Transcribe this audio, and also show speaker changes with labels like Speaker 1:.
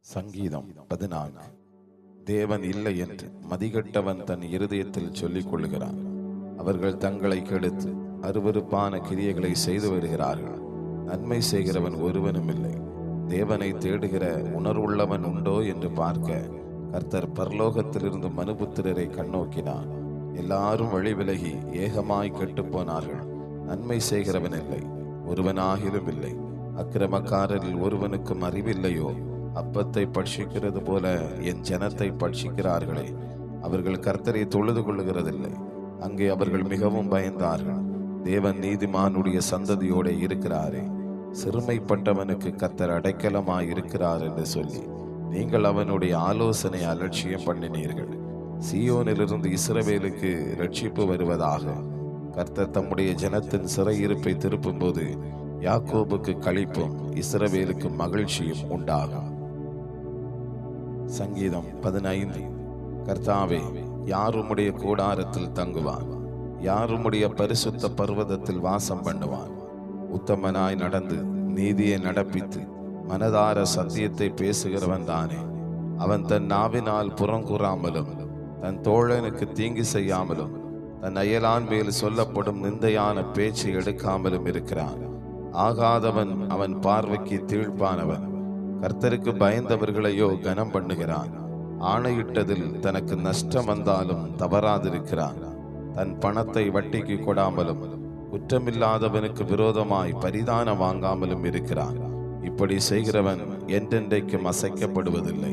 Speaker 1: சங்கீதம் 14. தேவன் இல்லை என்று மதிகட்டவன் தன் இருதயத்தில் சொல்லிக் கொள்ளுகிறான். அவர்கள் தங்களை கெடுத்து அருவருப்பான கிரியைகளை செய்து வருகிறார்கள். நன்மை செய்கிறவன் ஒருவனும் இல்லை. தேவனை தேடுகிற உணர்வுள்ளவன் உண்டோ என்று பார்க்க கர்த்தர் பரலோகத்திலிருந்து மனுபுத்திரரை கண்ணோக்கினார். எல்லாரும் வழி விலகி ஏகமாய் கெட்டுப்போனார்கள். நன்மை செய்கிறவன் இல்லை, ஒருவனாகிலும் இல்லை. அக்கிரமக்காரரில் ஒருவனுக்கும் அறிவில்லையோ? அப்பத்தை பட்சிக்கிறது போல என் ஜனத்தை பட்சிக்கிறார்களே. அவர்கள் கர்த்தரை தொழுது கொள்ளுகிறதில்லை. அங்கே அவர்கள் மிகவும் பயந்தார்கள். தேவன் நீதிமானுடைய சந்ததியோட இருக்கிறாரே. சிறுமைப்பட்டவனுக்கு கர்த்தர் அடைக்கலமாய் இருக்கிறார் என்று சொல்லி நீங்கள் அவனுடைய ஆலோசனை அலட்சியம் பண்ணினீர்கள். சீயோனிலிருந்து இஸ்ரவேலுக்கு ரட்சிப்பு வருவதாக. கர்த்தர் தம்முடைய ஜனத்தின் சிறையிருப்பை திருப்பும் போது யாக்கோபுக்கு களிப்பும் இஸ்ரவேலுக்கு மகிழ்ச்சியும் உண்டாகும். சங்கீதம் 15. கர்த்தாவே, யார் உம்முடைய கூடாரத்தில் தங்குவான்? யார் உம்முடைய பரிசுத்த பர்வதத்தில் வாசம் பண்ணுவான்? உத்தமனாய் நடந்து நீதியை நடப்பித்து மனதார சத்தியத்தை பேசுகிறவன் தானே. அவன் தன் நாவினால் புறங்கூறாமலும் தன் தோழனுக்கு தீங்கு செய்யாமலும் தன் அயலான் மேல் சொல்லப்படும் நிந்தையான பேச்சை எடுக்காமலும் இருக்கிறான். ஆகாதவன் அவன் பார்வைக்கு தீழ்ப்பானவன். கர்த்தருக்கு பயந்தவர்களையோ கனம் பண்ணுகிறான். ஆணையிட்டதில் தனக்கு நஷ்டம் வந்தாலும் தவறாதிருக்கிறான். தன் பணத்தை வட்டிக்கு கொடாமலும் குற்றமில்லாதவனுக்கு விரோதமாய் பரிதானம் வாங்காமலும் இருக்கிறான். இப்படி செய்கிறவன் என்றென்றைக்கும் அசைக்கப்படுவதில்லை.